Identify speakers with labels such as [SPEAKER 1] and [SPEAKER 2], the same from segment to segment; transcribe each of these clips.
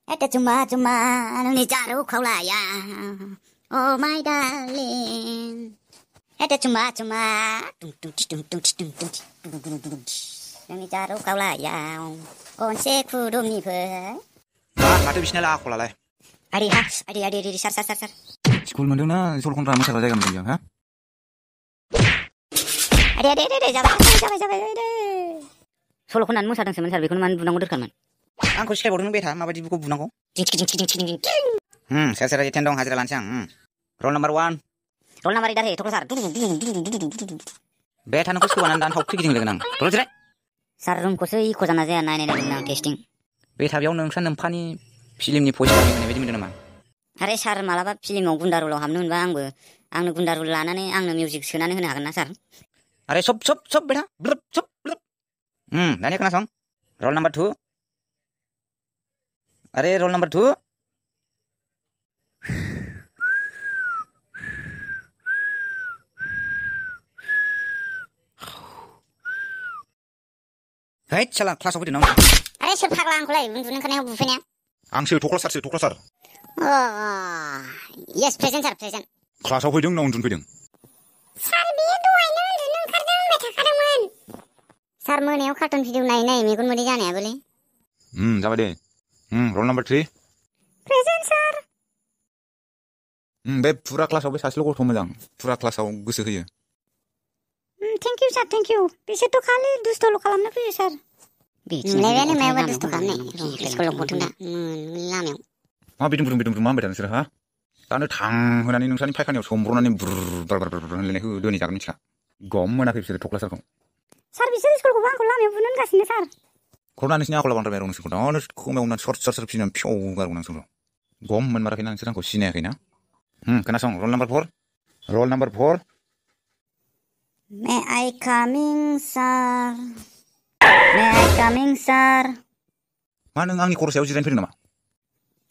[SPEAKER 1] Ete cuma nuni jaru kau laya. Oh my darling. Ete cuma nuni jaru kau laya. Konse kudumi pe.
[SPEAKER 2] माथो बिसिना लाखौलाय
[SPEAKER 1] Adi sar.
[SPEAKER 2] School मोनदोंना सल खनग्रा मोसाग्रा जायगा मोनदों जों हा
[SPEAKER 1] Adi जाबाय. सल खननानै मोसादोंसोमोन सार बेखौनो मानो बुनांगौ दरखारमोन
[SPEAKER 2] आंखौ सिखायबावदों बेथा माबायदि बुखौ बुनांगौ सेर एटेन दं हाजिरा लानोसै आं रल नाम्बार 1
[SPEAKER 1] रल नाम्बार इदार हे थख्ल सार
[SPEAKER 2] बेथानोखौ सोबानानै दान थावख्रि गिदिं लोगोन आं रल जिराय
[SPEAKER 1] सार रुमखौसो इख' जाना जाया नायनाय आं टेस्टिं
[SPEAKER 2] बेथा बेयाव नोंस्रा नोम्फानि फिल्मनि पस्टार होनाय बायदि मोनदों नामा
[SPEAKER 1] आरे सार मालाबा फिल्माव गुन्दा रलाव हाबनो मोनबा आंनो गुन्दा रल लानानै आंनो मिउजिक सोनानै होनो हागोन ना सार
[SPEAKER 2] आरे सब बेटा ब्लब सब ब्लब दानिया खोनासं रल नाम्बार 2 अरे रोल नंबर 2 है चला क्लासाव फैदों नामा
[SPEAKER 1] अरे सोर फाग्ला आंखौलाय उन्दुनो ओंखारनायाव बुफैनाया
[SPEAKER 3] आंसो थख्ला सार
[SPEAKER 1] यस प्रेजेन्ट सार प्रेजेन्ट
[SPEAKER 3] क्लासाव फैदों ना उन्दुनो फैदों
[SPEAKER 1] सार बेयो दहायनो उन्दुनो ओंखारदों होनबाय थाखादोंमोन सार मोनायाव कार्टुन भिडिअ नायै मेगन मोदै जानायाबोलै
[SPEAKER 3] जाबाय दे रोल नम्बर 3
[SPEAKER 1] प्रेजेन्ट सार
[SPEAKER 3] बे फुरा क्लासाव बे सासेल' गथ' मोजां फुरा क्लासाव गोसो होयो
[SPEAKER 1] thank you sir thank you बिसोरथ' खालि दुस्थ'ल' खालामनो फैयो सार नैबेनो मायावबा दुस्थ' खालामनाय स्कुलाव गथों दा लामायाव
[SPEAKER 3] मा बिदुं मा होनबाय दा नोंसोर हा दानो थांहोनानै नोंसानि फायखानायाव सोमब्रनानै बार होनलायनायखौ दोनै जागोन मिथिला गम मोनाखै बिसोरो थख्ला सारखौ
[SPEAKER 1] सार बिसोर स्कुलखौबो आंखौ लामायाव बुनो होनगासिनो सार
[SPEAKER 3] खरना नोंसिनि आखला बांद्राय बायराव नोंसोरखौ दानो खोमायावना सर फिसिनानै फिसौ गारगौ नोंसोरखौ गम मोनमाराखैना नोंसोर आंखौ सिनायाखैना खोनासं roll number 4
[SPEAKER 1] May I coming sir
[SPEAKER 3] मा नों आंनि खर'सायाव जिरायनो फैदों नामा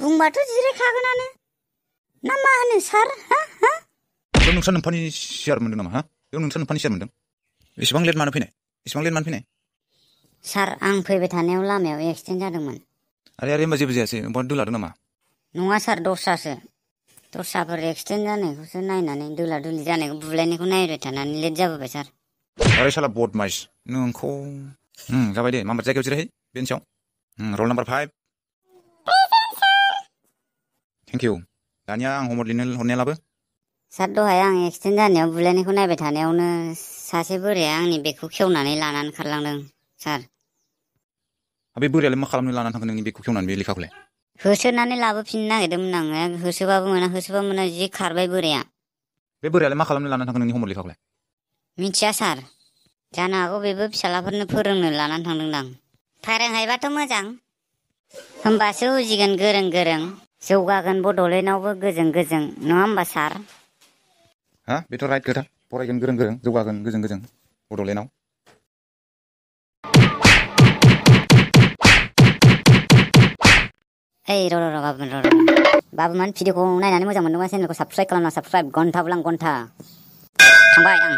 [SPEAKER 1] बुंबाथ' जिरायखागोनानो ना मा होनो सार हा
[SPEAKER 3] बेयाव नोंस्रा नोम्फानि सियार मोनदों नामा हा बेयाव नोंस्रा नोम्फानि सियार मोनदों इसेबां लेट मानो फैनाय
[SPEAKER 1] सार आं फैबाय थानायाव लामायाव एक्सिडेन्ट जादोंमोन
[SPEAKER 3] आरे होमबा जेबो जायासै ओमफ्राय दोलादों नामा
[SPEAKER 1] नङा सार दस्राफोर एक्सिडेन्ट जानायखौसो नायनानै दोला दुलि जानायखौ बुलायनायखौ नायबाय थानानै लेट जाबोबाय सार
[SPEAKER 3] आरे साला बदमाइस नोंखौ जाबाय दे माबार जायगायाव जिरायहै बेन्चआव रोल नाम्बार 5 थेंक इउ दानिया आं हमवर्क लिरनो हरनाया लाबो
[SPEAKER 1] सार दहाय आं एक्सिडेन्ट जानायाव बुलायनायखौ नायबाय थानायावनो सासे बोराया आंनि बेगखौ खेवनानै लानानै खारलांदों सार
[SPEAKER 3] बे बोरायालाय मा खालामनो लानानै थांखो नोंनि बेगखौ खेवनानै बे लेखाखौलाय
[SPEAKER 1] होसोनानै लाबोफिननो नागिरदोंमोन आं होसोबाबो मोना जि खारबाय बोराया
[SPEAKER 3] बे बोरायालाय मा खालामनो लानानै थांखो नोंनि हमवर्क लेखाखौलाय
[SPEAKER 1] मिथिया सार जानो हागौ बेबो फिसालाफोरनो फोरोंनो लानानै थांदोंदां फोरोंहैबाथ' मोजां होमबासो उजिगोन गोरों जौगागोन बड'लेण्डआवबो गोजों नङा होमबा सार
[SPEAKER 3] हा बेथ' राइट खोथा फरायगोन गोरों जौगागोन गोजों बड'लेण्डआव
[SPEAKER 1] ओइ र' बाबुमोन भिडिअखौ नायनानै मोजां मोनदोंबा चेनेलखौ साबस्क्राइब खालामना घन्टा बुलां घन्टा थांबाय आं